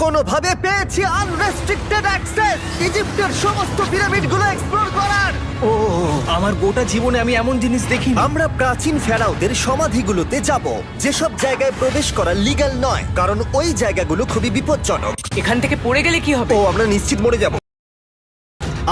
কোনোভাবে পেয়েছি unrestricted access ইজিপ্টের সমস্ত পিরামিডগুলো এক্সপ্লোর করার। ও আমার গোটা জীবনে আমি এমন জিনিস দেখিনি। আমরা প্রাচীন ফেরাওদের সমাধিগুলোতে যাব, যেসব জায়গায় প্রবেশ করা লিগ্যাল নয়, কারণ ওই জায়গাগুলো খুবই বিপজ্জনক। এখান থেকে পড়ে গেলে কি হবে? ও আমরা নিশ্চিত মরে যাব।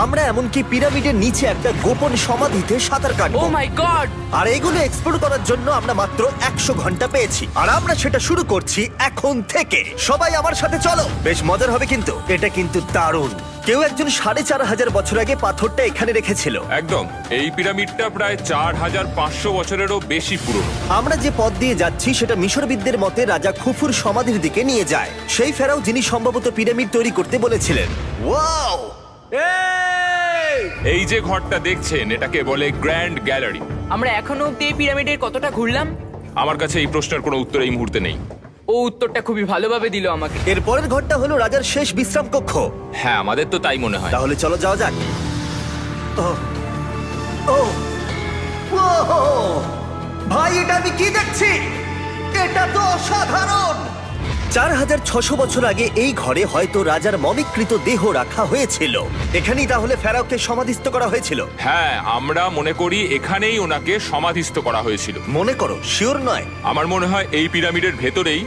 আমরা এমনকি পিরামিডের নিচে একটা গোপন সমাধিতে সাঁতার ও কাটবো। মাই গড! আর এগুলো এক্সপ্লোর করার জন্য আমরা মাত্র 100 ঘন্টা পেয়েছি, আর আমরা সেটা শুরু করছি এখন থেকে। সবাই আমার সাথে চলো, বেশ মজার হবে কিন্তু। এটা কিন্তু দারুণ। কেউ একজন 4500 বছর আগে পাথরটা এখানে রেখেছিল। একদম, এই পিরামিডটা প্রায় 4500 বছরেরও বেশি পুরনো। আমরা যে পথ দিয়ে যাচ্ছি সেটা মিশরবিদদের মতে রাজা খুফুর সমাধির দিকে নিয়ে যায়, সেই ফেরাও যিনি সম্ভবত পিরামিড তৈরি করতে বলেছিলেন। ওয়াও! এই যে ঘরটা দেখছেন, এটাকে বলে গ্র্যান্ড গ্যালারি। আমরা এখনো অব্দি এই পিরামিডের কতটা ঘুরলাম? আমার কাছে এই প্রশ্নের কোনো উত্তর এই মুহূর্তে নেই। ও উত্তরটা খুবই ভালোভাবে দিল আমাকে। এর পরের ঘরটা হলো রাজার শেষ বিশ্রাম কক্ষ। হ্যাঁ, আমাদের তো তাই মনে হয়। তাহলে চলো যাওয়া যাক। ও ও ও ভাই, এটা আমি কি দেখছি? এটা তো অসাধারণ। 4600 বছর আগে এই ঘরে হয়তো রাজার মমিকৃত দেহ রাখা হয়েছিল। এখানেই তাহলে ফেরাওকে সমাধিস্থ করা হয়েছিল। হ্যাঁ, আমরা মনে করি এখানেই ওনাকে সমাধিস্থ করা হয়েছিল। মনে করো, শিওর নয়। আমার মনে হয় এই পিরামিডের ভেতরেই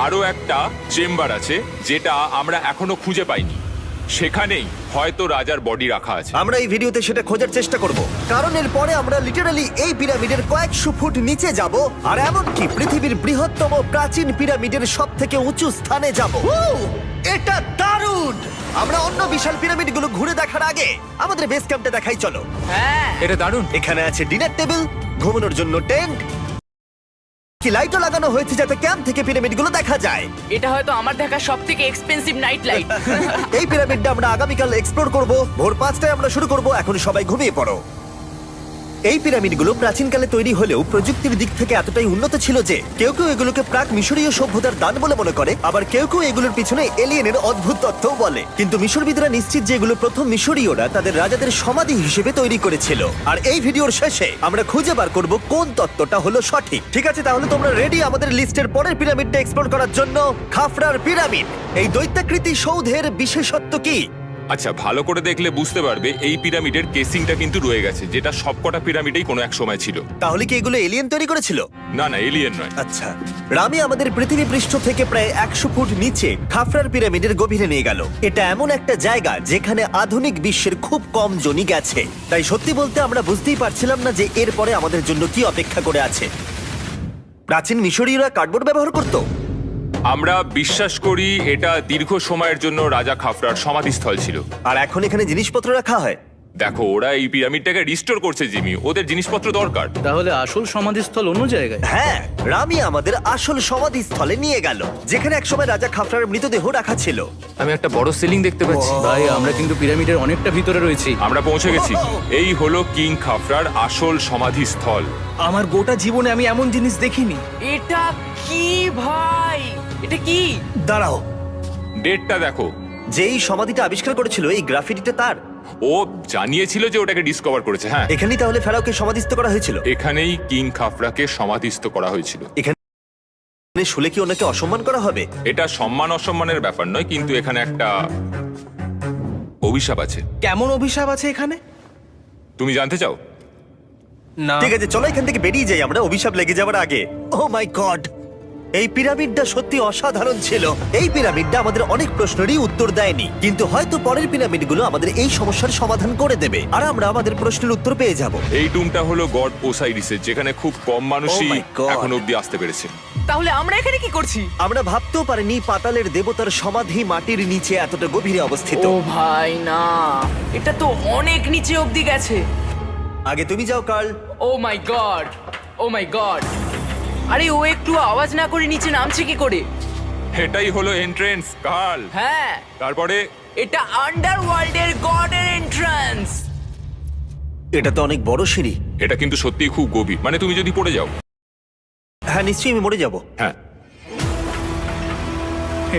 আরো একটা চেম্বার আছে, যেটা আমরা এখনো খুঁজে পাইনি। সেখানেই হয়তো রাজার বডি রাখা আছে। আমরা এই ভিডিওতে সেটা খোঁজার চেষ্টা করব, কারণ এর পরে আমরা লিটারালি এই পিরামিডের কয়েকশো ফুট নিচে যাব, আর এমনকি পৃথিবীর বৃহত্তম প্রাচীন পিরামিডের সবথেকে উঁচু স্থানে যাব। এটা দারুণ! আমরা অন্য বিশাল পিরামিডগুলো ঘুরে দেখার আগে আমাদের বেস ক্যাম্পটা দেখাই চলো। হ্যাঁ, এটা দারুণ। এখানে আছে ডিনার টেবিল, ঘুমানোর জন্য টেন্ট, কি লাইটও লাগানো হয়েছে যাতে ক্যাম্প থেকে পিরামিডগুলো দেখা যায়। এটা হয়তো আমার দেখা সবথেকে এক্সপেন্সিভ নাইট লাইট। এই পিরামিডটা আমরা আগামীকাল এক্সপ্লোর করব। ভোর 5টায় আমরা শুরু করব। এখন সবাই ঘুমিয়ে পড়ো। এই পিরামিডগুলো প্রাচীনকালে তৈরি হলেও প্রযুক্তির দিক থেকে এতটাই উন্নত ছিল যে কেউ কেউ এগুলোকে প্রাক মিশরীয় সভ্যতার দান বলে মনে করে, আবার কেউ কেউ এগুলোর পিছনে এলিয়েনের অদ্ভুত তথ্যও বলে। কিন্তু মিশরবিদরা নিশ্চিত যে এগুলো প্রথম মিশরীয়রা তাদের রাজাদের সমাধি হিসেবে তৈরি করেছিল। আর এই ভিডিওর শেষে আমরা খুঁজে বার করব কোন তত্ত্বটা হলো সঠিক। ঠিক আছে, তাহলে তোমরা রেডি আমাদের লিস্টের পরের পিরামিডটা এক্সপ্লোর করার জন্য? খাফরার পিরামিড। এই দৈত্যাকৃতি সৌধের বিশেষত্ব কি? আচ্ছা, ভালো করে দেখলে বুঝতে পারবে এই পিরামিডের কেসিংটা কিন্তু রয়ে গেছে, যেটা সবকটা পিরামিডেই কোনো এক সময় ছিল। তাহলে কি এগুলো এলিয়েন তৈরি করেছিল? না না, এলিয়েন নয়। আচ্ছা, রামি আমাদের পৃথিবী পৃষ্ঠ থেকে প্রায় 100 ফুট নিচে খাফরার পিরামিডের গভীরে নিয়ে গেল। এটা এমন একটা জায়গা যেখানে আধুনিক বিশ্বের খুব কম জনই গেছে। তাই সত্যি বলতে আমরা বুঝতেই পারছিলাম না যে এরপরে আমাদের জন্য কি অপেক্ষা করে আছে। প্রাচীন মিশরীয়রা কার্ডবোর্ড ব্যবহার করত। আমরা বিশ্বাস করি এটা দীর্ঘ সময়ের জন্য রাজা খাফরার সমাধিস্থল ছিল। আর এখন এখানে জিনিসপত্র রাখা হয়। দেখো, ওরা এই পিরামিডটাকে রিস্টোর করছে জিমি, ওদের জিনিসপত্র দরকার। তাহলে আসল সমাধিস্থল অন্য জায়গায়? হ্যাঁ, রামি আমাদের আসল সমাধিস্থলে নিয়ে গেল, যেখানে একসময় রাজা খাফরার মৃতদেহ রাখা ছিল। আমি একটা বড় সিলিং দেখতে পাচ্ছি। ভাই, আমরা কিন্তু পিরামিডের অনেকটা ভিতরে রয়েছি। আমরা পৌঁছে গেছি। এই হলো কিং খাফরার আসল সমাধিস্থল। আমার গোটা জীবনে আমি এমন জিনিস দেখিনি। এটা কি ভাই? এটা কি? দাঁড়াও, ডেটটা দেখো। যেই সমাধিটা আবিষ্কার করেছিল এই গ্রাফিটিটা তার। ও জানিয়েছিল যে ওটাকে ডিসকভার করেছে। হ্যাঁ, এখানেই তাহলে ফেরাওকে সমাধিস্থ করা হয়েছিল। এখানেই কিং খাফরাকে সমাধিস্থ করা হয়েছিল। এখানে শুলে কি ওনাকে অসম্মান করা হবে? এটা সম্মান অসম্মানের ব্যাপার নয়, কিন্তু এখানে একটা অভিশাপ আছে। কেমন অভিশাপ আছে এখানে? তুমি জানতে চাও? না। ঠিক আছে, চলো এখান থেকে বেরিয়ে যাই আমরা অভিশাপ লেগে যাওয়ার আগে। ও মাই গড, এই পিরামিডটা সত্যি অসাধারণ ছিল। এই পিরামিডটা আমাদের অনেক প্রশ্নেরই উত্তর দেয়নি, কিন্তু হয়তো পরের পিরামিডগুলো আমাদের এই সমস্যার সমাধান করে দেবে, আর আমরা আমাদের প্রশ্নের উত্তর পেয়ে যাব। এই টুমটা হলো গড ওসাইরিসের, যেখানে খুব কম মানুষই Oh my God! এখন অব্দি আসতে পেরেছে। তাহলে আমরা এখানে কি করছি? আমরা ভাবতেও পারিনি পাতালের দেবতার সমাধি মাটির নিচে এতটা গভীরে অবস্থিত। ও ভাই না, এটা তো অনেক নিচে অব্দি গেছে। আগে তুমি যাও কার্ল। ও মাই গড, ও মাই গড! আরে ও একটু আওয়াজ না করে নিচে নামছে কি করে? এটাই হলো এন্ট্রেন্স, কাল। হ্যাঁ, তারপরে এটা আন্ডারওয়ার্ল্ডের গডের এন্ট্রান্স। এটা তো অনেক বড় সিঁড়ি। এটা কিন্তু সত্যিই খুব গভীর, মানে তুমি যদি পড়ে যাও। হ্যাঁ, নিশ্চয়ই আমি মরে যাব। হ্যাঁ,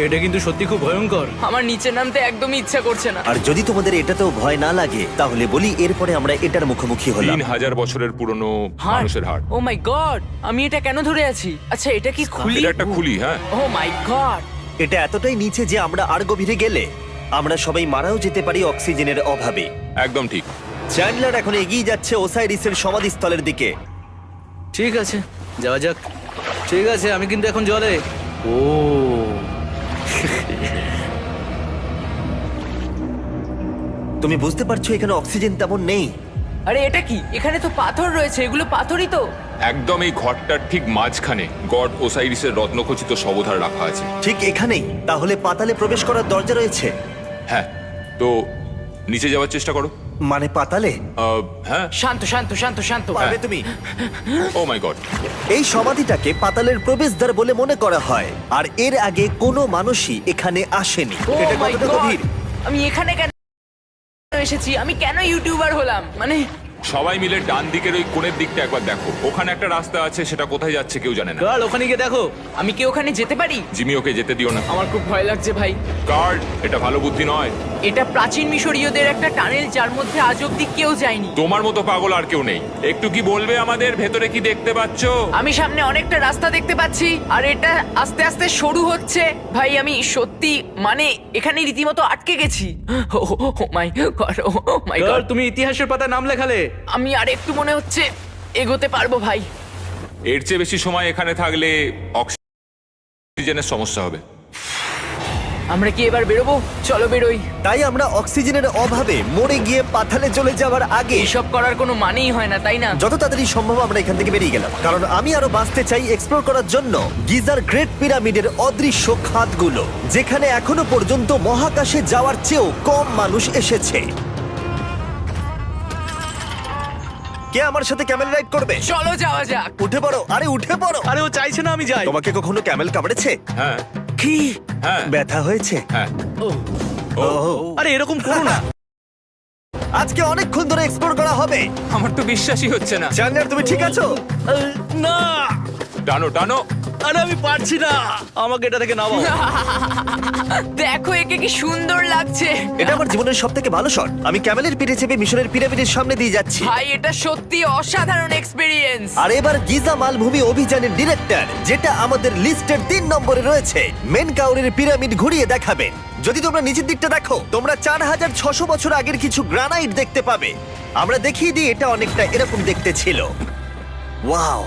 এটা কিন্তু সত্যি খুব ভয়ঙ্কর। আমার নিচে নামতে একদমই ইচ্ছা করছে না। আর যদি তোমাদের এটাতেও ভয় না লাগে তাহলে বলি এরপরে আমরা এটার মুখোমুখি হলাম। 3000 বছরের পুরনো হার্ট, মানুষের হাড়। ও মাই গড! আমি এটা কেন ধরে আছি? আচ্ছা, এটা কি খুলি? এটা একটা খুলি। হ্যাঁ, ও মাই গড! এটা এতটাই নিচে যে আমরা আর গভীরে গেলে আমরা সবাই মারাও যেতে পারি অক্সিজেনের অভাবে। একদম ঠিক। চ্যান্ডলার এখন এগিয়ে যাচ্ছে ওসাইরিসের সমাধিস্থলের দিকে। ঠিক আছে, যাওয়া যাক। ঠিক আছে, আমি কিন্তু এখন জলে। ও তুমি বুঝতে পারছো এখানে অক্সিজেন তেমন নেই। আরে এটা কি? এখানে তো পাথর রয়েছে, এগুলো পাথরই তো। একদম এই ঘরটার ঠিক মাঝখানে গড ওসাইরিসের রত্নখচিত শবধার রাখা আছে। ঠিক এখানেই? তাহলে পাতালে প্রবেশ করার দরজা রয়েছে? হ্যাঁ, তো নিচে যাওয়ার চেষ্টা করো। মানে পাতালে? হ্যাঁ। শান্ত শান্ত শান্ত শান্ত। পারবে তুমি? ও মাই গড। এই সমাধিটাকে পাতালের প্রবেশদ্বার বলে মনে করা হয়, আর এর আগে কোনো মানুষই এখানে আসেনি। Oh এটা my কতটা God! গভীর? আমি এখানে কেন এসেছি? আমি কেন ইউটিউবার হলাম? মানে সবাই মিলে ডান দিকের ওই কোণের দিকটা একবার দেখো। ওখানে একটা রাস্তা আছে, সেটা কোথায় যাচ্ছে কেউ জানে না। কাল ওখানে গিয়ে দেখো। আমি কি ওখানে যেতে পারি? জিমি, ওকে যেতে দিও না। আমার খুব ভয় লাগছে ভাই। কার্ড, এটা ভালো বুদ্ধি নয়। এটা প্রাচীন মিশরীয়দের একটা টানেল যার মধ্যে আজ অব্দি কেউ যায়নি। তোমার মতো পাগল আর কেউ নেই। একটু কি বলবে আমাদের ভেতরে কি দেখতে পাচ্ছো? আমি সামনে অনেকটা রাস্তা দেখতে পাচ্ছি, আর এটা আস্তে আস্তে সরু হচ্ছে। ভাই আমি সত্যি মানে এখানে রীতিমতো আটকে গেছি। ও মাই গড, ও মাই কাল, গড। তুমি ইতিহাসের পাতায় নাম লেখালে। আমি আর একটু মনে হচ্ছে এগোতে পারবো ভাই। এর চেয়ে বেশি সময় এখানে থাকলে অক্সিজেনের সমস্যা হবে। আমরা কি এবার বেরোবো? চলো বেরোই। তাই আমরা অক্সিজেনের অভাবে মরে গিয়ে পাতালে চলে যাওয়ার আগে এসব করার কোনো মানেই হয় না, তাই না? যত তাড়াতাড়ি সম্ভব আমরা এখান থেকে বেরিয়ে গেলাম, কারণ আমি আরো বাঁচতে চাই এক্সপ্লোর করার জন্য গিজার গ্রেট পিরামিডের অদৃশ্য খাতগুলো, যেখানে এখনো পর্যন্ত মহাকাশে যাওয়ার চেয়েও কম মানুষ এসেছে। কে আমার সাথে ক্যামেল রাইড করবে? চলো যাওয়া যাক। উঠে পড়ো, আরে উঠে পড়ো। আরে ও চাইছে না আমি যাই। তোমাকে কখনো ক্যামেল কামড়েছে? হ্যাঁ কি? হ্যাঁ ব্যথা হয়েছে? হ্যাঁ। ও, ও, আরে এরকম করো না। আজকে অনেকক্ষণ ধরে এক্সপ্লোর করা হবে। আমার তো বিশ্বাসই হচ্ছে না। জানলার তুমি ঠিক আছো? না, টানো টানো। আরে আমি পারছি না, আমাকে এটা থেকে নামাও। দেখো একে কি সুন্দর লাগছে। এটা আমার জীবনের সব থেকে ভালো শট। আমি ক্যামেলের পিঠে চেপে মিশরের পিরামিডের সামনে দিয়ে যাচ্ছি। ভাই এটা সত্যি অসাধারণ এক্সপেরিয়েন্স। আর এবার গিজা মালভূমি অভিযানের ডিরেক্টর, যেটা আমাদের লিস্টের 3 নম্বরে রয়েছে, মেন কাউরের পিরামিড ঘুরিয়ে দেখাবেন। যদি তোমরা নিচের দিকটা দেখো, তোমরা 4600 বছর আগের কিছু গ্রানাইট দেখতে পাবে। আমরা দেখিয়ে দিই, এটা অনেকটা এরকম দেখতে ছিল। ওয়াও!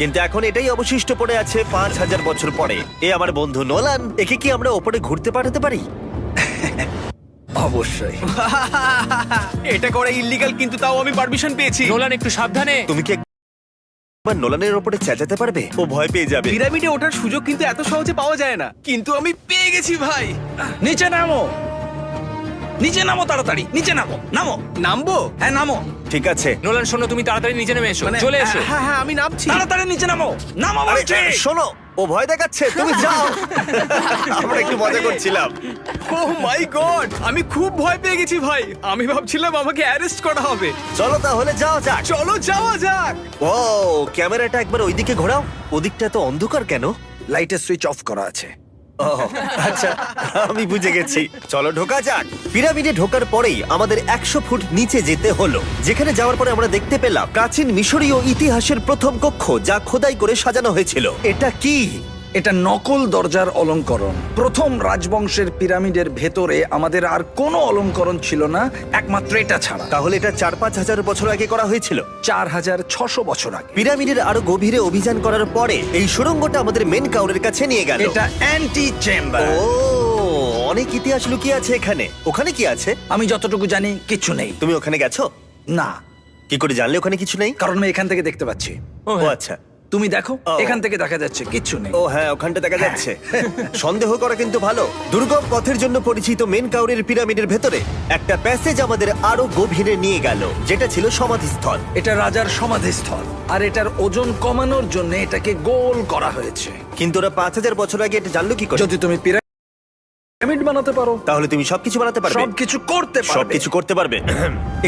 কিন্তু এখন এটাই অবশিষ্ট পড়ে আছে 5000 বছর পরে। এ আমার বন্ধু নোলান, একে কি আমরা ওপরে ঘুরতে পাঠাতে পারি? অবশ্যই। এটা করা ইল্লিগাল, কিন্তু তাও আমি পারমিশন পেয়েছি। নোলান, একটু সাবধানে। তুমি কি একবার নোলানের ওপরে চেঁচাতে পারবে? ও ভয় পেয়ে যাবে। পিরামিডে ওঠার সুযোগ কিন্তু এত সহজে পাওয়া যায় না, কিন্তু আমি পেয়ে গেছি ভাই। নিচে নামো, নিচে নামো, তাড়াতাড়ি নিচে নামো। নামো, নামবো? হ্যাঁ নামো, ঠিক আছে। নোলান শোনো, তুমি তাড়াতাড়ি নিচে নেমে এসো। চলে এসো। হ্যাঁ হ্যাঁ, আমি নামছি। তাড়াতাড়ি নিচে নামো, নামো আরে বলছি। শোনো, ও ভয় দেখাচ্ছে, তুমি যাও। আমরা একটু মজা করছিলাম। ও মাই গড, আমি খুব ভয় পেয়ে গেছি ভাই। আমি ভাবছিলাম আমাকে অ্যারেস্ট করা হবে। চলো তাহলে যাও যাক। চলো যাওয়া যাক। ও, ক্যামেরাটা একবার ওইদিকে ঘোরাও। ওদিকটা তো অন্ধকার কেন? লাইটের সুইচ অফ করা আছে। ও আচ্ছা, আমি বুঝে গেছি। চলো ঢোকা যাক। পিরামিডে ঢোকার পরেই আমাদের 100 ফুট নিচে যেতে হলো, যেখানে যাওয়ার পরে আমরা দেখতে পেলাম প্রাচীন মিশরীয় ইতিহাসের প্রথম কক্ষ, যা খোদাই করে সাজানো হয়েছিল। এটা কি? এটা নকল দরজার অলঙ্করণ। প্রথম রাজবংশের পিরামিডের ভেতরে আমাদের আর কোনো অলঙ্করণ ছিল না, একমাত্র এটা ছাড়া। তাহলে এটা 4-5 হাজার বছর আগে করা হয়েছিল। 4600 বছর আগে। পিরামিডের আরো গভীরে অভিযান করার পরে এই সুড়ঙ্গটা আমাদের মেন কাউরের কাছে নিয়ে গেল। এটা অ্যান্টি চেম্বার। ও, অনেক ইতিহাস লুকিয়ে আছে এখানে। ওখানে কি আছে? আমি যতটুকু জানি কিছু নেই। তুমি ওখানে গেছো? না, কি করে জানলে ওখানে কিছু নেই? কারণ আমি এখান থেকে দেখতে পাচ্ছি। ও আচ্ছা। তুমি দেখো, ও। এখান থেকে দেখা যাচ্ছে কিচ্ছু নেই। ও হ্যাঁ, ওখানটা দেখা যাচ্ছে। সন্দেহ করা কিন্তু ভালো। দুর্গম পথের জন্য পরিচিত মেন কাউরের পিরামিডের ভেতরে একটা প্যাসেজ আমাদের আরো গভীরে নিয়ে গেল, যেটা ছিল সমাধিস্থল। এটা রাজার সমাধিস্থল, আর এটার ওজন কমানোর জন্য এটাকে গোল করা হয়েছে। কিন্তু ওরা 5000 বছর আগে এটা জানলো কি করে? যদি তুমি পিরামিড বানাতে পারো, তাহলে তুমি সবকিছু বানাতে পারবে। সবকিছু করতে পারবে। সবকিছু করতে পারবে।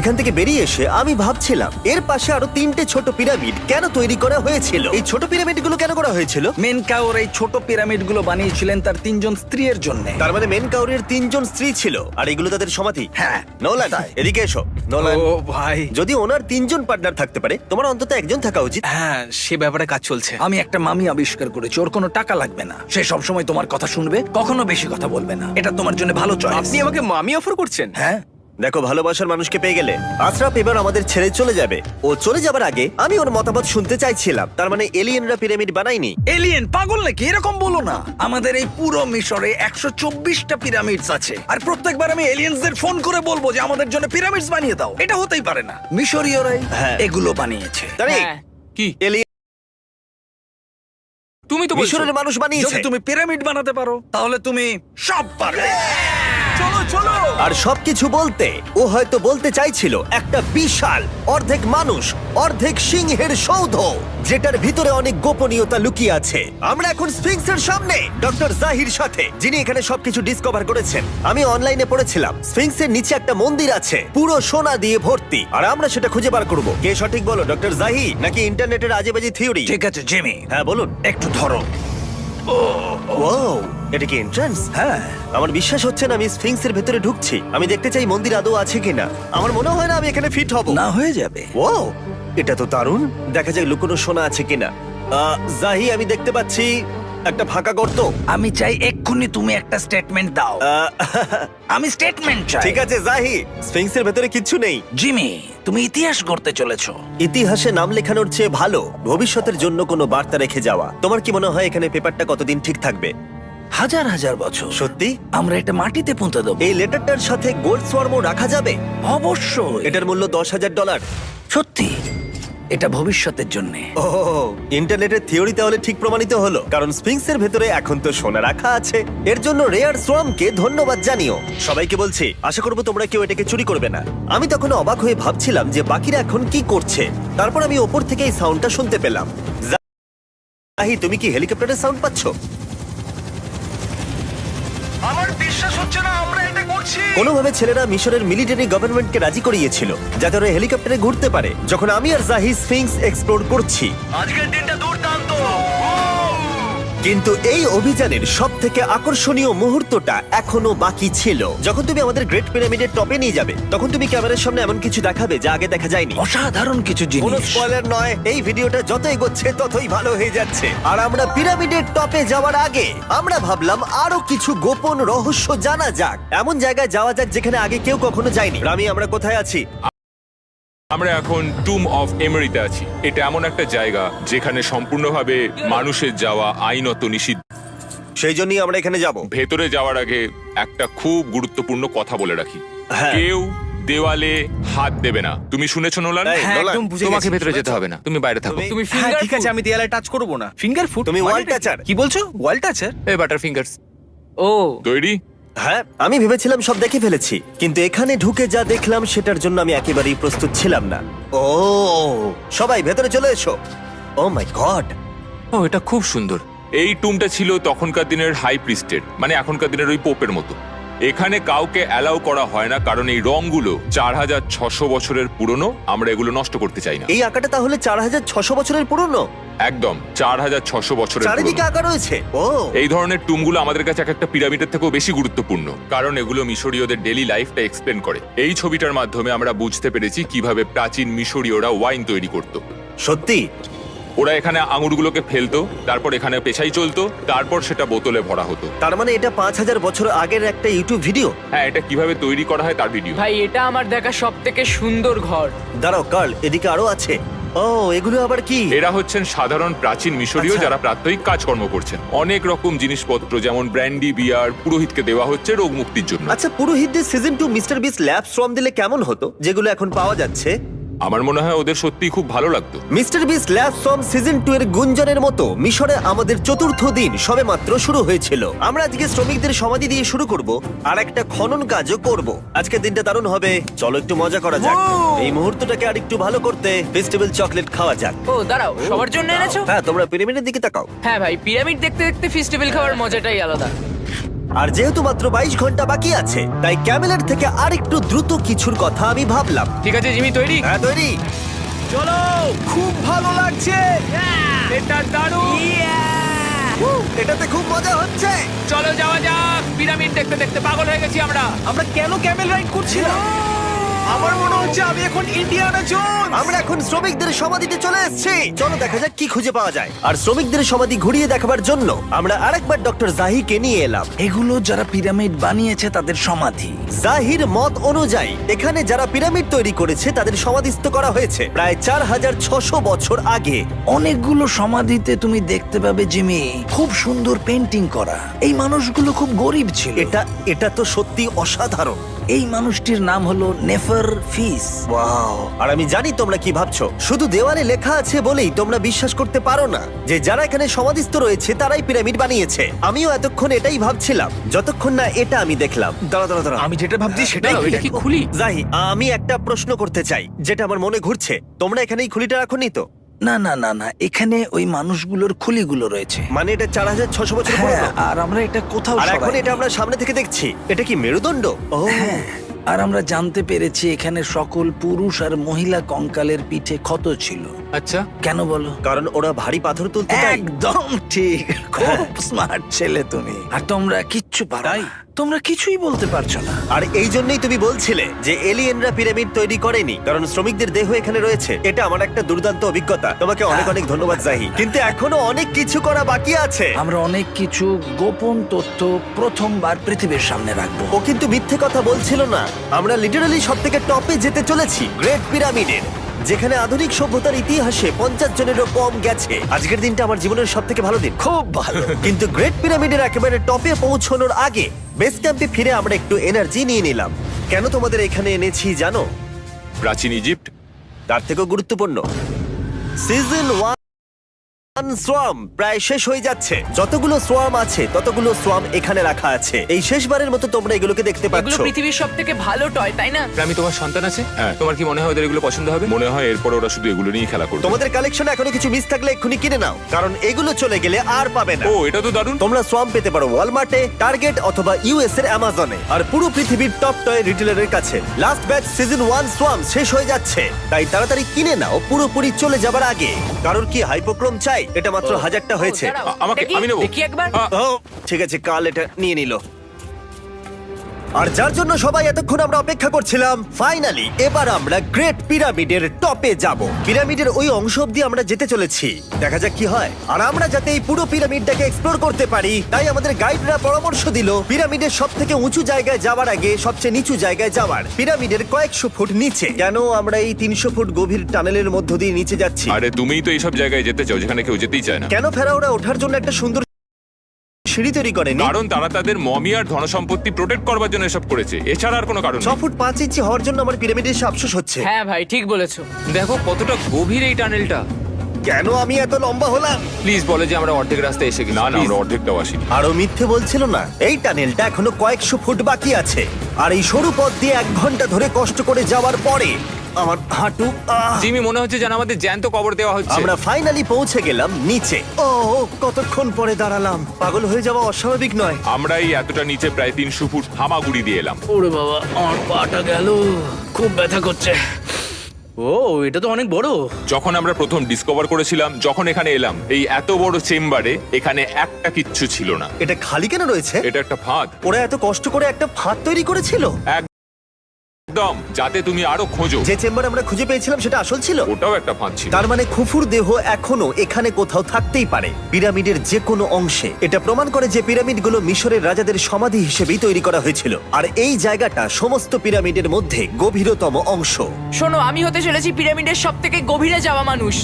এখান থেকে বেরিয়ে এসে আমি ভাবছিলাম, এর পাশে আরো 3টে ছোট পিরামিড কেন তৈরি করা হয়েছিল? এই ছোট পিরামিডগুলো কেন করা হয়েছিল? মেনকাওর এই ছোট পিরামিডগুলো বানিয়েছিলেন তার 3জন স্ত্রীর জন্য। তার মানে মেন কাউরের 3জন স্ত্রী ছিল, আর এগুলো তাদের সমাধি। হ্যাঁ, নোলান, তাই। এদিকে এসো। নোলান, ও ভাই, যদি ওনার 3 জন পার্টনার থাকতে পারে তোমার অন্তত একজন থাকা উচিত। হ্যাঁ সে ব্যাপারে কাজ চলছে। আমি একটা মামি আবিষ্কার করেছি, ওর কোনো টাকা লাগবে না, সে সব সময় তোমার কথা শুনবে, কখনো বেশি কথা বলবে না, এটা তোমার জন্য ভালো চয়েস। আপনি আমাকে মামি অফার করছেন? হ্যাঁ, দেখো, ভালোবাসার মানুষকে পেয়ে গেলে আশরাফ এবার আমাদের ছেড়ে চলে যাবে। ও চলে যাবার আগে আমি ওর মতামত শুনতে চাইছিলাম। তার মানে এলিয়েনরা পিরামিড বানায়নি? এলিয়েন পাগল নাকি? এরকম বলো না। আমাদের এই পুরো মিশরে 124টা পিরামিডস আছে, আর প্রত্যেকবার আমি এলিয়েন্সদের ফোন করে বলবো যে আমাদের জন্য পিরামিডস বানিয়ে দাও। এটা হতেই পারে না, মিশরীয়রাই হ্যাঁ। এগুলো বানিয়েছে। তারে হ্যাঁ। কি এলিয়েন তুমি তো বলছো মিশরের মানুষ বানিয়েছে। যদি তুমি পিরামিড বানাতে পারো তাহলে তুমি সব পারবে। চলো চলো। আর সবকিছু বলতে ও হয়তো বলতে চাইছিল একটা বিশাল অর্ধেক মানুষ অর্ধেক সিংহের সৌধ, যেটার ভিতরে অনেক গোপনীয়তা লুকিয়ে আছে। আমরা এখন স্ফিংসের সামনে ডক্টর জাহির সাথে, যিনি এখানে সবকিছু ডিসকভার করেছেন। আমি অনলাইনে পড়েছিলাম স্ফিংসের নিচে একটা মন্দির আছে পুরো সোনা দিয়ে ভর্তি, আর আমরা সেটা খুঁজে বার করব। কে সঠিক বলো, ডক্টর জাহি নাকি ইন্টারনেটের আজেবাজি থিওরি? ঠিক আছে জিমি, হ্যাঁ বলুন। একটু ধরো। ও, এটা কি এন্ট্রান্স? হ্যাঁ, আমার বিশ্বাস হচ্ছে না আমি স্ফিংসের ভেতরে ঢুকছি। আমি দেখতে চাই মন্দির আদৌ আছে কিনা। আমার মনে হয় না আমি এখানে ফিট হব। না হয়ে যাবে। ও, এটা তো দারুণ। দেখা যাক লুকোনো সোনা আছে কিনা। জাহি, আমি দেখতে পাচ্ছি একটা ফাঁকা গর্ত। আমি চাই এক্ষুনি তুমি একটা স্টেটমেন্ট দাও। আহ, আমি স্টেটমেন্ট চাই। ঠিক আছে জাহি, স্ফিংসের ভেতরে কিচ্ছু নেই। জিমি, তুমি ইতিহাস গড়তে চলেছো। ইতিহাসে নাম লেখানোর চেয়ে ভালো ভবিষ্যতের জন্য কোনো বার্তা রেখে যাওয়া। তোমার কি মনে হয় এখানে পেপারটা কতদিন ঠিক থাকবে? হাজার হাজার বছর। সত্যি? আমরা এটা মাটিতে পুঁতে দেবো। এই লেটারটার সাথে গোল্ড সোয়ার্মও রাখা যাবে? অবশ্যই। এটার মূল্য $10,000। সত্যি, এটা ভবিষ্যতের জন্য। ও, ইন্টারনেটের থিওরি তাহলে ঠিক প্রমাণিত হলো, কারণ স্ফিংসের ভেতরে এখন তো সোনা রাখা আছে। এর জন্য রেয়ার সোয়ামকে ধন্যবাদ জানিও। সবাইকে বলছি, আশা করবো তোমরা কেউ এটাকে চুরি করবে না। আমি তখন অবাক হয়ে ভাবছিলাম যে বাকিরা এখন কি করছে। তারপর আমি ওপর থেকে এই সাউন্ডটা শুনতে পেলাম। জাহি, তুমি কি হেলিকপ্টারের সাউন্ড পাচ্ছ? আমার বিশ্বাস হচ্ছে না আমরা এটা করছি। কোনোভাবে ছেলেরা মিশরের মিলিটারি গভর্নমেন্টকে রাজি করিয়েছিল যাতে ওরা হেলিকপ্টারে ঘুরতে পারে যখন আমি আর জাহি স্ফিংস এক্সপ্লোর করছি। আজকের দিনটা দুর্দান্ত। কিন্তু এই অভিযানের সব থেকে আকর্ষণীয় মুহূর্তটা এখনো বাকি ছিল। যখন তুমি আমাদের গ্রেট পিরামিডের টপে নিয়ে যাবে তখন তুমি ক্যামেরার সামনে এমন কিছু দেখাবে যা আগে দেখা যায়নি। অসাধারণ কিছু কোনো জিনিস। স্পয়লার নয়, এই ভিডিওটা যত এগোচ্ছে ততই ভালো হয়ে যাচ্ছে। আর আমরা পিরামিডের টপে যাওয়ার আগে আমরা ভাবলাম আরো কিছু গোপন রহস্য জানা যাক। এমন জায়গায় যাওয়া যাক যেখানে আগে কেউ কখনো যায়নি। রামি, আমরা কোথায় আছি? আমরা এখন টুম অফ এমেরিতে আছি। এটা এমন একটা জায়গা যেখানে সম্পূর্ণভাবে মানুষের যাওয়া আইনত নিষিদ্ধ। সেই জন্যই আমরা এখানে যাব। ভেতরে যাওয়ার আগে একটা খুব গুরুত্বপূর্ণ কথা বলে রাখি, হ্যাঁ। কেউ দেওয়ালে হাত দেবে না। তুমি শুনেছো নোলান? এই, হ্যাঁ নোলান, একদম বুঝে তোমাকে গেছি। ভেতরে যেতে হবে না, তুমি বাইরে থাকো। তুমি- তুমি হ্যাঁ ফিঙ্গার ঠিক আছে, আমি দেয়ালে টাচ করব না। Finger foot? তুমি ওয়াল টাচার। কি বলছো? ওয়াল টাচার? এই বাটার ফিঙ্গারস। ও তৈরি? হ্যাঁ, আমি ভেবেছিলাম সব দেখে ফেলেছি, কিন্তু এখানে ঢুকে যা দেখলাম সেটার জন্য আমি একেবারেই প্রস্তুত ছিলাম না। ও, সবাই ভেতরে চলে এসো। ও মাই গড, ও এটা খুব সুন্দর। এই টুমটা ছিল তখনকার দিনের হাই প্রিস্টের, মানে এখনকার দিনের ওই পোপের মতো। এখানে কাউকে অ্যালাউ করা হয় না কারণ এই রংগুলো 4600 বছরের পুরনো। আমরা এগুলো নষ্ট করতে চাই না। এই আঁকাটা তাহলে 4600 বছরের পুরনো? একদম 4600 বছরের চারিদিকে পুরনো। আঁকা রয়েছে। ও, এই ধরনের টুমগুলো আমাদের কাছে এক একটা পিরামিডের থেকেও বেশি গুরুত্বপূর্ণ, কারণ এগুলো মিশরীয়দের ডেইলি লাইফটা এক্সপ্লেন করে। এই ছবিটার মাধ্যমে আমরা বুঝতে পেরেছি কিভাবে প্রাচীন মিশরীয়রা ওয়াইন তৈরি করত। সত্যি? ওরা এখানে আঙুরগুলোকে ফেলতো, তারপর এখানে পেশাই চলতো, তারপর সেটা বোতলে ভরা হতো। তার মানে এটা 5000 বছর আগের একটা ইউটিউব ভিডিও? হ্যাঁ, এটা কিভাবে তৈরি করা হয় তার ভিডিও। ভাই, এটা আমার দেখা সব থেকে সুন্দর ঘর। দাঁড়াও কার্ল, এদিকে আরো আছে। ও, এগুলো আবার কি? এরা হচ্ছেন সাধারণ প্রাচীন মিশরীয় আচ্ছা। যারা প্রাত্যহিক কাজকর্ম করছেন। অনেক রকম জিনিসপত্র যেমন ব্র্যান্ডি, বিয়ার পুরোহিতকে দেওয়া হচ্ছে রোগ মুক্তির জন্য। আচ্ছা, পুরোহিতদের সিজন 2 মিস্টার বিস ল্যাব শ্রম দিলে কেমন হতো, যেগুলো এখন পাওয়া যাচ্ছে? আমার মনে হয় ওদের সত্যিই খুব ভালো লাগতো। মিস্টার বিস ল্যাব শ্রম সিজন 2 এর গুঞ্জনের মতো মিশরে আমাদের চতুর্থ দিন সবেমাত্র শুরু হয়েছিল। আমরা আজকে শ্রমিকদের সমাধি দিয়ে শুরু করব আর একটা খনন কাজও করব। আজকের দিনটা দারুণ হবে, চলো একটু মজা করা যাক। এই মুহূর্তটাকে আর একটু ভালো করতে ফেস্টিভ্যাল চকলেট খাওয়া যাক। ও দাঁড়াও, সবার জন্য এনেছো? হ্যাঁ, তোমরা পিরামিডের দিকে তাকাও। হ্যাঁ ভাই, পিরামিড দেখতে দেখতে ফেস্টিভ্যাল খাওয়ার মজাটাই আলাদা। আর যেহেতু মাত্র 22 ঘন্টা বাকি আছে তাই ক্যামেলের থেকে আরেকটু দ্রুত কিছুর কথা আমি ভাবলাম। ঠিক আছে জিমি, তৈরি? হ্যাঁ, তৈরি। চলো, খুব ভালো লাগছে। এটা দারুণ। এটাতে খুব মজা হচ্ছে। চলো যাওয়া যাক। পিরামিড দেখতে দেখতে পাগল হয়ে গেছি আমরা। আমরা কেন ক্যামেল রাইড করছিলাম? আমার মনে হচ্ছে আমি এখন ইন্ডিয়ানা জোনস। আমরা এখন শ্রমিকদের সমাধিতে চলে এসেছি। চলো দেখা যাক কি খুঁজে পাওয়া যায়। আর শ্রমিকদের সমাধি ঘুরিয়ে দেখাবার জন্য আমরা আরেকবার ডক্টর জাহিকে নিয়ে এলাম। এগুলো যারা পিরামিড বানিয়েছে তাদের সমাধি। জাহির মত অনুযায়ী এখানে যারা পিরামিড তৈরি করেছে তাদের সমাধিস্থ করা হয়েছে প্রায় 4600 বছর আগে। অনেকগুলো সমাধিতে তুমি দেখতে পাবে জিমি খুব সুন্দর পেন্টিং করা। এই মানুষগুলো খুব গরিব ছিল। এটা তো সত্যি অসাধারণ। এই মানুষটির নাম হলো নেফার ফিস। ওয়াও! আর আমি জানি তোমরা কি ভাবছো। শুধু দেওয়ালে লেখা আছে বলেই তোমরা বিশ্বাস করতে পারো না যে যারা এখানে সমাধিস্থ রয়েছে তারাই পিরামিড বানিয়েছে। আমিও এতক্ষণ এটাই ভাবছিলাম যতক্ষণ না এটা আমি দেখলাম। দাঁড়া। আমি যেটা ভাবছি সেটাই দাঁড়াও, এটা কি খুলি? জাহি, আমি একটা প্রশ্ন করতে চাই যেটা আমার মনে ঘুরছে। তোমরা এখানে এই খুলিটা রাখোনি তো? না না না না, এখানে ওই মানুষগুলোর খুলিগুলো রয়েছে। মানে এটা 4600 বছর হ্যাঁ, পুরনো। আর আমরা এটা কোথাও আর এখন সরাইনি। এটা আমরা সামনে থেকে দেখছি। এটা কি মেরুদণ্ড? ও হ্যাঁ, আর আমরা জানতে পেরেছি এখানে সকল পুরুষ আর মহিলা কঙ্কালের পিঠে ক্ষত ছিল। আচ্ছা, কেন বলো? কারণ ওরা ভারী পাথর তুলতে তাই। একদম ঠিক, খুব স্মার্ট ছেলে তুমি। আর তোমরা কিচ্ছু পারো না। তোমরা কিছুই বলতে পারছো না। আর এই জন্যই তুমি বলছিলে যে এলিয়েনরা পিরামিড তৈরি করেনি, কারণ শ্রমিকদের দেহ এখানে রয়েছে। এটা আমার একটা দুর্দান্ত অভিজ্ঞতা। তোমাকে অনেক অনেক ধন্যবাদ জাহি। কিন্তু এখনো অনেক কিছু করা বাকি আছে। আমরা অনেক কিছু গোপন তথ্য প্রথমবার পৃথিবীর সামনে রাখবো। ও কিন্তু মিথ্যে কথা বলছিল না। আমরা লিটারালি সব থেকে টপে যেতে চলেছি, গ্রেট পিরামিডের, যেখানে আধুনিক সভ্যতার ইতিহাসে 50 জনেরও কম গেছে। আজকের দিনটা আমার জীবনের সব থেকে ভালো দিন। খুব ভালো। কিন্তু গ্রেট পিরামিডের একেবারে টপে পৌঁছানোর আগে বেস ক্যাম্পে ফিরে আমরা একটু এনার্জি নিয়ে নিলাম। কেন তোমাদের এখানে এনেছি জানো? প্রাচীন ইজিপ্ট। তার থেকেও গুরুত্বপূর্ণ, সিজন 1 সোয়াম প্রায় শেষ হয়ে যাচ্ছে। যতগুলো সোয়াম আছে ততগুলো সোয়াম এখানে রাখা আছে। এই শেষবারের মতো তোমরা এগুলোকে দেখতে এগুলো পাচ্ছ। পৃথিবীর সব থেকে ভালো টয়, তাই না? আমি তোমার সন্তান আছে? হ্যাঁ। তোমার কি মনে হয় ওদের এগুলো পছন্দ হবে? মনে হয় এরপর ওরা শুধু এগুলো নিয়ে খেলা করবে। তোমাদের কালেকশনে এখনো কিছু মিস থাকলে এক্ষুনি কিনে নাও, কারণ এগুলো চলে গেলে আর পাবে না। ও, এটা তো দারুণ। তোমরা সোয়াম পেতে পারো ওয়ালমার্টে, টার্গেট অথবা ইউএস এর অ্যামাজনে, আর পুরো পৃথিবীর টপ টয় রিটেলারের কাছে। লাস্ট ব্যাচ সিজন 1 সোয়াম শেষ হয়ে যাচ্ছে, তাই তাড়াতাড়ি কিনে নাও পুরোপুরি চলে যাবার আগে। কারণ কি হাইপোক্রোম চাই? এটা মাত্র 1000টা হয়েছে। ও, দাঁড়াও, আমাকে- দেখি, আমি নেবো। দেখি একবার। ও ঠিক আছে, কাল এটা নিয়ে নিল। আর যার জন্য সবাই এতক্ষণ আমরা অপেক্ষা করছিলাম, ফাইনালি এবার আমরা গ্রেট পিরামিডের টপে যাব। পিরামিডের ওই অংশ অব্দি আমরা যেতে চলেছি, দেখা যাক কি হয়। আর আমরা যাতে এই পুরো পিরামিডটাকে এক্সপ্লোর করতে পারি, তাই আমাদের গাইডরা পরামর্শ দিল পিরামিডের সব থেকে উঁচু জায়গায় যাওয়ার আগে সবচেয়ে নিচু জায়গায় যাওয়ার, পিরামিডের কয়েকশো ফুট নিচে। কেন আমরা এই 300 ফুট গভীর টানেলের মধ্য দিয়ে নিচে যাচ্ছি? আরে তুমিই তো এইসব জায়গায় যেতে চাও যেখানে কেউ যেতেই চায় না। কেন ফেরাওরা ওঠার জন্য একটা সুন্দর সিঁড়ি তৈরি করেনি? কারণ তারা তাদের মমি আর ধনসম্পত্তি প্রোটেক্ট করবার জন্য এসব করেছে, এছাড়া আর কোনো কারণ 6 নেই। ফুট 5 ইঞ্চি হওয়ার জন্য আমার পিরামিডের এসে আফসোস হচ্ছে। হ্যাঁ ভাই, ঠিক বলেছো। দেখো কতটা গভীর এই টানেলটা। কেন আমি এত লম্বা হলাম? প্লিজ বলে যে আমরা অর্ধেক রাস্তায় এসে গেছি। না না, Please। আমরা অর্ধেকটাও আসিনি। আরো মিথ্যে বলছিল না। এই টানেলটা এখনো কয়েকশো ফুট বাকি আছে, আর এই সরু পথ দিয়ে 1 ঘন্টা ধরে কষ্ট করে যাওয়ার পরে আমার হাঁটু জিমি, মনে হচ্ছে যেন আমাদের জ্যান্ত কবর দেওয়া হচ্ছে। আমরা ফাইনালি পৌঁছে গেলাম নিচে। ও কতক্ষণ পরে দাঁড়ালাম, পাগল হয়ে যাওয়া অস্বাভাবিক নয়। আমরা এই এতটা নিচে প্রায় 300 ফুট হামাগুড়ি দিয়ে এলাম। ওরে বাবা, আমার পাটা গেল, খুব ব্যথা করছে। ও, এটা তো অনেক বড়। যখন আমরা প্রথম ডিসকভার করেছিলাম, যখন এখানে এলাম, এই এত বড় চেম্বারে এখানে একটা কিচ্ছু ছিল না। এটা খালি কেন রয়েছে? এটা একটা ফাঁদ। ওরা এত কষ্ট করে একটা ফাঁদ তৈরি করেছিল একদম, যাতে তুমি আরো খোঁজো। যে চেম্বার আমরা খুঁজে পেয়েছিলাম সেটা আসল ছিল। ওটাও একটা ফাঁদ ছিল। তার মানে খুফুর দেহ এখনো এখানে কোথাও থাকতেই পারে, পিরামিডের যে কোনো অংশে। এটা প্রমাণ করে যে পিরামিডগুলো মিশরের রাজাদের সমাধি হিসেবেই তৈরি করা হয়েছিল, আর এই জায়গাটা সমস্ত পিরামিডের মধ্যে গভীরতম অংশ। শোনো, আমি হতে চলেছি পিরামিডের সব থেকে গভীরে যাওয়া মানুষ।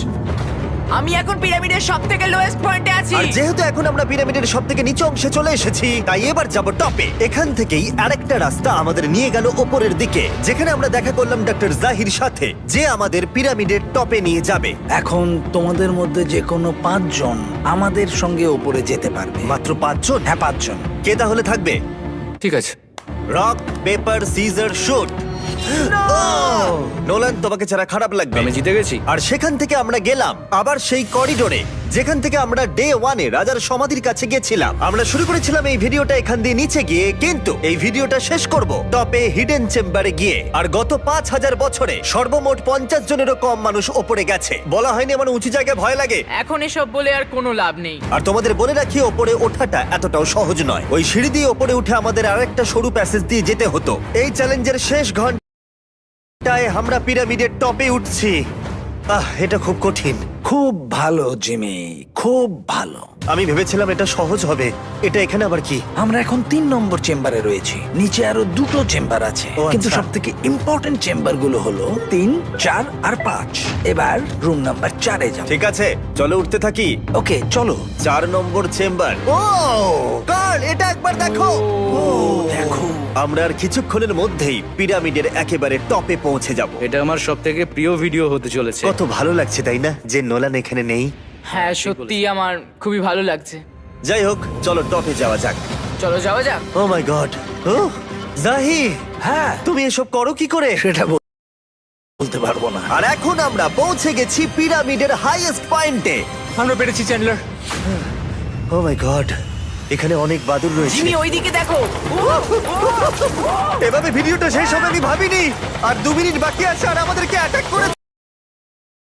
আমি এখন পিরামিডের সব থেকে লোয়েস্ট পয়েন্টে আছি। আর যেহেতু এখন আমরা পিরামিডের সব থেকে নিচু অংশে চলে এসেছি, তাই এবার যাব টপে। এখান থেকেই আরেকটা রাস্তা আমাদের নিয়ে গেল ওপরের দিকে, যেখানে আমরা দেখা করলাম ডক্টর জাহির সাথে, যে আমাদের পিরামিডের টপে নিয়ে যাবে। এখন তোমাদের মধ্যে যে কোনো 5 জন আমাদের সঙ্গে ওপরে যেতে পারবে। মাত্র 5 জন? হ্যাঁ, 5 জন। কে তাহলে থাকবে? ঠিক আছে। Rock paper scissor shoot. Nolan, তোমাকে ছাড়া খারাপ লাগবে। আমি জিতে গেছি। আর সেখান থেকে আমরা গেলাম আবার সেই করিডোরে, যেখান থেকে আমরা ডে 1-এ রাজার সমাধির কাছে গেছিলাম। আমরা শুরু করেছিলাম এই ভিডিওটা এখান দিয়ে নিচে গিয়ে, কিন্তু এই ভিডিওটা শেষ করব টপে হিডেন চেম্বারে গিয়ে। আর গত 5000 বছরে সর্বমোট 50 জনেরও কম মানুষ ওপরে গেছে। বলা হয়নি আমার উঁচু জায়গায় ভয় লাগে। এখন এসব বলে আর কোনো লাভ নেই। আর তোমাদের বলে রাখি, ওপরে ওঠাটা এতটাও সহজ নয়। ওই সিঁড়ি দিয়ে ওপরে উঠে আমাদের আরেকটা সরু প্যাসেজ দিয়ে যেতে হতো। এই চ্যালেঞ্জের শেষ ঘন্টা মিনিটটায় আমরা পিরামিডের টপে উঠছি। এটা খুব কঠিন। খুব ভালো জিমি, খুব ভালো। আমি ভেবেছিলাম এটা সহজ হবে। এটা এখানে আবার কি? আমরা এখন 3 নম্বর চেম্বারে রয়েছি। নিচে আরো 2টো চেম্বার আছে, ও, কিন্তু আচ্ছা। সব থেকে ইম্পর্টেন্ট চেম্বার গুলো হলো 3, 4 আর 5। এবার রুম নাম্বার 4-এ যাবো। ঠিক আছে, চলো উঠতে থাকি। ওকে চলো। 4 নম্বর চেম্বার। ও কার্ল, এটা একবার দেখো। দেখো, আমরা আর কিছুক্ষণের মধ্যেই পিরামিডের একেবারে টপে পৌঁছে যাব। এটা আমার সব থেকে প্রিয় ভিডিও হতে চলেছে। কত ভালো লাগছে তাই না, যে নোলান এখানে নেই। হ্যাঁ সত্যি আমার খুবই ভালো লাগছে। যাই হোক, চলো টপে যাওয়া যাক। চলো যাওয়া যাক। ও মাই গড, ও জাহি, হ্যাঁ তুমি এসব করো কি করে? সেটা বলতে পারবো না। আর এখন আমরা পৌঁছে গেছি পিরামিডের হাইয়েস্ট পয়েন্টে। আমরা পেরেছি চ্যান্ডলার। ও মাই গড, এখানে অনেক বাদুড় রয়েছে। জিমি ওইদিকে দেখো। এভাবে ভিডিওটা শেষ হবে আমি ভাবিনি। আর 2 মিনিট বাকি আছে আর আমাদেরকে অ্যাটাক করেছে।